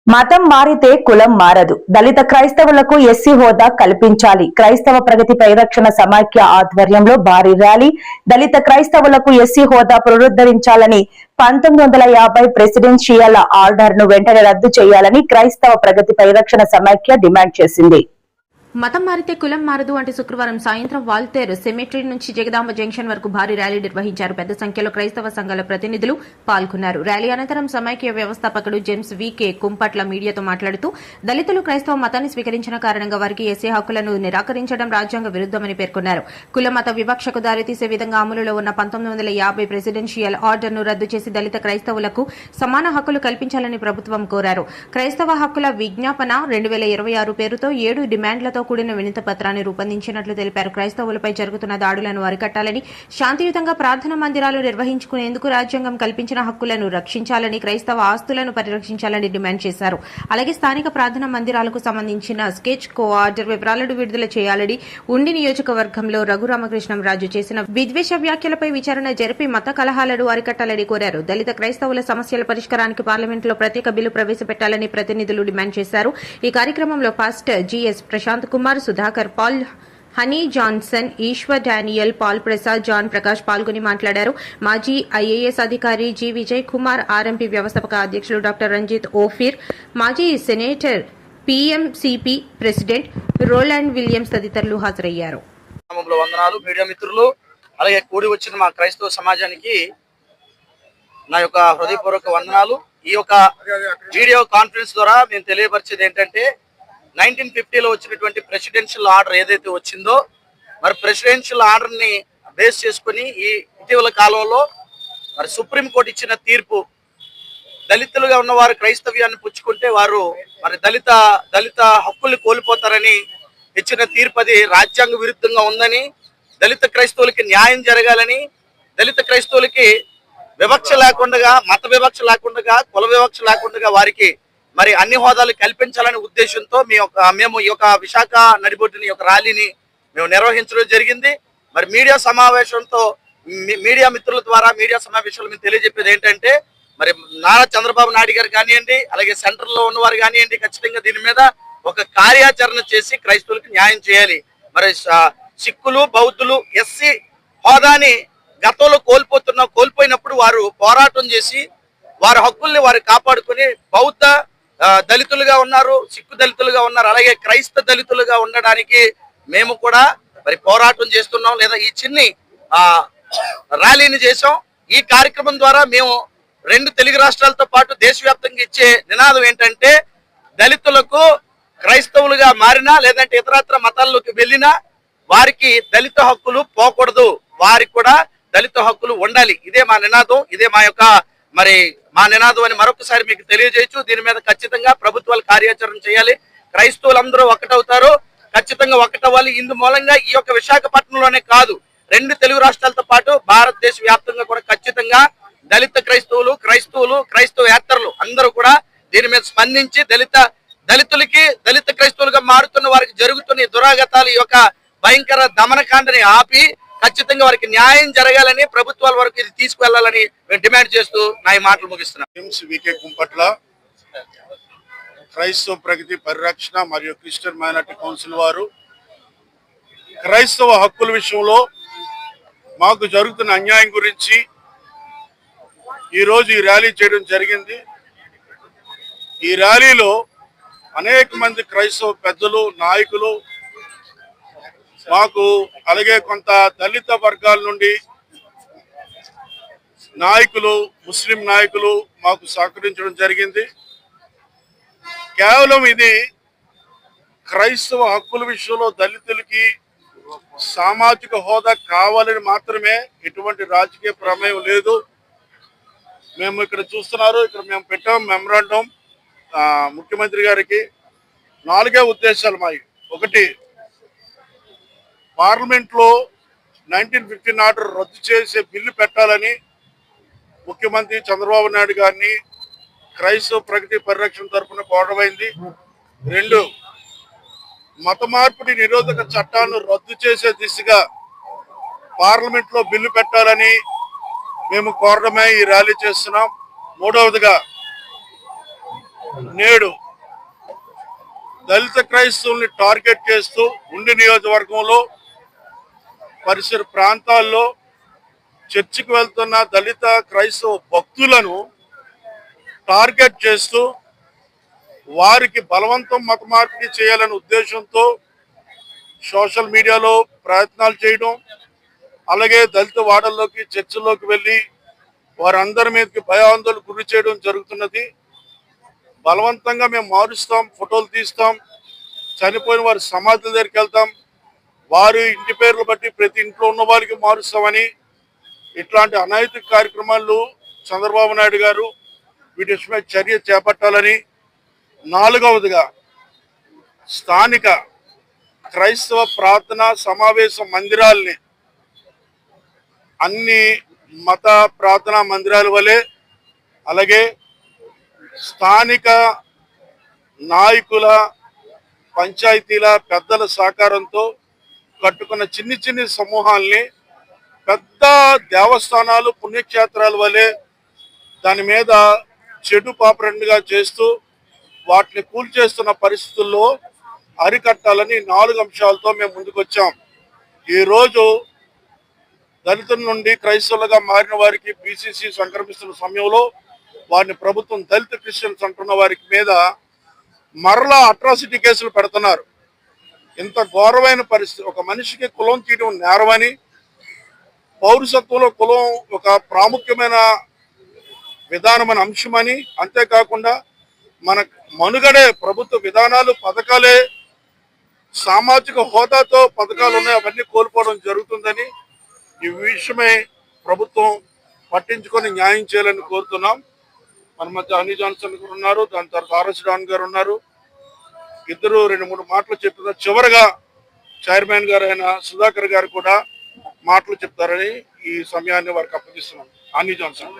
మతం మారితే కులం మారదు. దళిత క్రైస్తవులకు ఎస్సీ హోదా కల్పించాలి. క్రైస్తవ ప్రగతి పరిరక్షణ సమాఖ్య ఆధ్వర్యంలో భారీ ర్యాలీ. దళిత క్రైస్తవులకు ఎస్సీ హోదా పునరుద్ధరించాలని 1950 ప్రెసిడెన్షియల్ ఆర్డర్ ను వెంటనే రద్దు చేయాలని క్రైస్తవ ప్రగతి పరిరక్షణ సమాఖ్య డిమాండ్ చేసింది. మతం మారితే కులం మారదు అంటే శుక్రవారం సాయంత్రం వాల్తేర్ సెమెట్రీ నుంచి జగదాంబ జంక్షన్ వరకు భారీ ర్యాలీ నిర్వహించారు. పెద్ద సంఖ్యలో క్రైస్తవ సంఘాల ప్రతినిధులు పాల్గొన్నారు. ర్యాలీ అనంతరం సమైక్య వ్యవస్థాపకుడు జేమ్స్ వికే కుంపట్ల మీడియాతో మాట్లాడుతూ దళితులు క్రైస్తవ మతాన్ని స్వీకరించిన కారణంగా వారికి ఎస్సీ హక్కులను నిరాకరించడం రాజ్యాంగ విరుద్దమని పేర్కొన్నారు. కుల మత వివక్షకు దారితీసే విధంగా అమలులో ఉన్న 1950 ప్రెసిడెన్షియల్ ఆర్డర్ ను రద్దు చేసి దళిత క్రైస్తవులకు సమాన హక్కులు కల్పించాలని ప్రభుత్వం కోరారు. క్రైస్తవ హక్కుల విజ్ఞాపన 2026 పేరుతో 7 డిమాండ్లతో కూడిన వినతి పత్రాన్ని రూపొందించినట్లు తెలిపారు. క్రైస్తవులపై జరుగుతున్న దాడులను అరికట్టాలని, శాంతియుతంగా ప్రార్థనా మందిరాలు నిర్వహించుకునేందుకు రాజ్యాంగం కల్పించిన హక్కులను రక్షించాలని, క్రైస్తవ ఆస్తులను పరిరక్షించాలని డిమాండ్ చేశారు. అలాగే స్థానిక ప్రార్థనా మందిరాలకు సంబంధించిన స్కెచ్ కో ఆర్డర్ వివరాలను విడుదల చేయాలని, ఉండి నియోజకవర్గంలో రఘురామకృష్ణంరాజు చేసిన విద్వేష వ్యాఖ్యలపై విచారణ జరిపి మత కలహాలను అరికట్టాలని కోరారు. దళిత క్రైస్తవుల సమస్యల పరిష్కారానికి పార్లమెంట్లో ప్రత్యేక బిల్లు ప్రవేశపెట్టాలని ప్రతినిధులు డిమాండ్ చేశారు. ఈ కార్యక్రమంలో pastor GS Prashant Kumar, Sudhakar Paul, Honey Johnson, Eshwar Daniel, Paul Prasad, John Prakash పాల్గొని మాట్లాడారు. మాజీ ఐఏఎస్ అధికారి జి విజయ్ కుమార్, ఆర్ఎంపీ వ్యవస్థాపక అధ్యక్షులు డాక్టర్ రంజిత్ ఓఫీర్, మాజీ సెనేటర్, పీఎంసీపీ ప్రెసిడెంట్ రోలాండ్ విలియమ్స్ తదితరులు హాజరయ్యారు. వందనాలు మీడియా మిత్రులు, అలాగే కూడి వచ్చిన మా క్రైస్తవ సమాజానికి నా యొక్క హృదయపూర్వక వందనాలు. ఈ యొక్క వీడియో కాన్ఫరెన్స్ ద్వారా మేము తెలియపరిచేది ఏంటంటే 1950లో వచ్చినటువంటి ప్రెసిడెన్షియల్ ఆర్డర్ ఏదైతే వచ్చిందో, మరి ప్రెసిడెన్షియల్ ఆర్డర్ ని బేస్ చేసుకుని ఈ ఇటీవల కాలంలో మరి సుప్రీంకోర్టు ఇచ్చిన తీర్పు, దళితులుగా ఉన్నవారు క్రైస్తవ్యాన్ని పుచ్చుకుంటే వారు మరి దళిత హక్కుల్ని కోల్పోతారని ఇచ్చిన తీర్పు అది రాజ్యాంగ విరుద్ధంగా ఉందని, దళిత క్రైస్తవులకి న్యాయం జరగాలని, దళిత క్రైస్తవులకి వివక్ష లేకుండా, మత వివక్ష లేకుండా, కుల వివక్ష లేకుండా వారికి మరి అన్ని హోదాలు కల్పించాలనే ఉద్దేశంతో మేము ఈ యొక్క విశాఖ నడిబొడ్డుని యొక్క ర్యాలీని మేము నిర్వహించడం జరిగింది. మరి మీడియా సమావేశంతో మీడియా మిత్రుల ద్వారా మీడియా సమావేశాలు మేము తెలియజెప్పేది ఏంటంటే, మరి నారా చంద్రబాబు నాయుడు గారు కానివ్వండి, అలాగే సెంట్రల్లో ఉన్నవారు కానివ్వండి, ఖచ్చితంగా దీని మీద ఒక కార్యాచరణ చేసి క్రైస్తవులకు న్యాయం చేయాలి. మరి సిక్కులు, బౌద్ధులు ఎస్సీ హోదాని గతంలో కోల్పోయినప్పుడు వారు పోరాటం చేసి వారి హక్కుల్ని వారు కాపాడుకుని బౌద్ధ దళితులుగా ఉన్నారు, సిక్కు దళితులుగా ఉన్నారు, అలాగే క్రైస్తవ దళితులుగా ఉండడానికి మేము కూడా మరి పోరాటం చేస్తున్నాం, లేదా ఈ చిన్ని ర్యాలీని చేసాం. ఈ కార్యక్రమం ద్వారా మేము 2 తెలుగు రాష్ట్రాలతో పాటు దేశవ్యాప్తంగా ఇచ్చే నినాదం ఏంటంటే, దళితులకు క్రైస్తవులుగా మారినా లేదంటే ఇతరత్ర మతాల్లోకి వెళ్ళినా వారికి దళిత హక్కులు పోకూడదు, వారికి కూడా దళిత హక్కులు ఉండాలి. ఇదే మా నినాదం, ఇదే మా నినాదం అని మరొకసారి మీకు తెలియజేయచ్చు. దీని మీద ఖచ్చితంగా ప్రభుత్వాలు కార్యాచరణ చేయాలి. క్రైస్తవులందరూ ఒకటవుతారు, ఖచ్చితంగా ఒకటవ్వాలి. ఇందు మూలంగా ఈ యొక్క విశాఖపట్నంలోనే కాదు, 2 తెలుగు రాష్ట్రాలతో పాటు భారతదేశ వ్యాప్తంగా కూడా ఖచ్చితంగా దళిత క్రైస్తవులు, క్రైస్తవేత్తరులు అందరూ కూడా దీని మీద స్పందించి దళిత క్రైస్తవులుగా మారుతున్న వారికి జరుగుతున్న దురాగతాలు, ఈ యొక్క భయంకర దమనకాండని ఆపి ఖచ్చితంగా వారికి న్యాయం జరగాలని, ప్రభుత్వాల వరకు ఇది తీసుకువెళ్లాలని మేము డిమాండ్ చేస్తూ నా ఈ మాటలు ముగిస్తున్నాం. జేమ్స్ వికే కుంపట్ల, క్రైస్తవ ప్రగతి పరిరక్షణ మరియు క్రిస్టియన్ మైనారిటీ కౌన్సిల్ వారు క్రైస్తవ హక్కుల విషయంలో మాకు జరుగుతున్న అన్యాయం గురించి ఈరోజు ఈ ర్యాలీ చేయడం జరిగింది. ఈ ర్యాలీలో అనేక మంది క్రైస్తవ పెద్దలు, నాయకులు మాకు, అలాగే కొంత దళిత వర్గాల నుండి నాయకులు, ముస్లిం నాయకులు మాకు సహకరించడం జరిగింది. కేవలం ఇది క్రైస్తవ హక్కుల విషయంలో దళితులకి సామాజిక హోదా కావాలని మాత్రమే, ఎటువంటి రాజకీయ ప్రమేయం లేదు. మేము ఇక్కడ చూస్తున్నారు, ఇక్కడ మేము పెట్టాం మెమరాండం ముఖ్యమంత్రి గారికి. 4 ఉద్దేశాలు మావి. ఒకటి, పార్లమెంట్లో 1915 ఆర్డర్ రద్దు చేసే బిల్లు పెట్టాలని ముఖ్యమంత్రి చంద్రబాబు నాయుడు గారిని క్రైస్తవ ప్రగతి పరిరక్షణ తరఫున కోరడమైంది. 2, మత మార్పిడి నిరోధక చట్టాన్ని రద్దు చేసే దిశగా పార్లమెంట్లో బిల్లు పెట్టాలని మేము కోరడమే ఈ ర్యాలీ చేస్తున్నాం. 3వదిగా నేడు దళిత క్రైస్తవుల్ని టార్గెట్ చేస్తూ ఉండి నియోజకవర్గంలో పరిసర ప్రాంతాల్లో చర్చికి వెళ్తున్న దళిత క్రైస్తవ భక్తులను టార్గెట్ చేస్తూ వారికి బలవంతం మత మార్పిడి చేయాలనే ఉద్దేశంతో సోషల్ మీడియాలో ప్రయత్నాలు చేయడం, అలాగే దళిత వాడల్లోకి చర్చిల్లోకి వెళ్ళి వారందరి మీదకి భయాందోళనకు గురి చేయడం జరుగుతున్నది. బలవంతంగా మేము మారుస్తాం, ఫోటోలు తీస్తాం, చనిపోయిన వారి సమాధుల దగ్గరికి వెళ్తాం, వారి ఇంటి పేర్లు బట్టి ప్రతి ఇంట్లో ఉన్న వారికి మారుస్తామని ఇట్లాంటి అనైతిక కార్యక్రమాలు చంద్రబాబు నాయుడు గారు వీటి విషయమై చర్య చేపట్టాలని, నాలుగవదిగా స్థానిక క్రైస్తవ ప్రార్థన సమావేశ మందిరాల్ని అన్ని మత ప్రార్థనా మందిరాల వలె అలాగే స్థానిక నాయకుల పంచాయతీల పెద్దల సహకారంతో కట్టుకున్న చిన్ని చిన్ని సమూహాల్ని పెద్ద దేవస్థానాలు పుణ్యక్షేత్రాల వలె దాని మీద చెడు పాపరెండుగా చేస్తూ వాటిని కూల్చేస్తున్న పరిస్థితుల్లో అరికట్టాలని 4 అంశాలతో మేము ముందుకొచ్చాం. ఈరోజు దళితుల నుండి క్రైస్తవులుగా మారిన వారికి బీసీసీ సంక్రమిస్తున్న సమయంలో వారిని ప్రభుత్వం దళిత క్రిస్టియన్స్ అంటున్న వారికి మీద మరలా అట్రాసిటీ కేసులు పెడుతున్నారు. ఇంత ఘోరమైన పరిస్థితి. ఒక మనిషికి కులం తీయడం నేరమని, పౌరసత్వంలో కులం ఒక ప్రాముఖ్యమైన విధానమైన అంశమని, అంతేకాకుండా మన మనుగడే ప్రభుత్వ విధానాలు పథకాలే సామాజిక హోదాతో పథకాలు ఉన్నాయి, అవన్నీ కోల్పోవడం జరుగుతుందని ఈ విషయమై ప్రభుత్వం పట్టించుకొని న్యాయం చేయాలని కోరుతున్నాం. మన మధ్య హనీ జాన్సన్ గారు ఉన్నారు, దాని తర్వాత ఆర్ఎస్ డాన్ గారు ఉన్నారు. ఇద్దరు 2-3 మాటలు చెప్తున్నారు. చివరగా చైర్మన్ గారు అయిన సుధాకర్ గారు కూడా మాటలు చెప్తారని ఈ సమయాన్ని వారికి అప్పగిస్తున్నాం. Honey Johnson.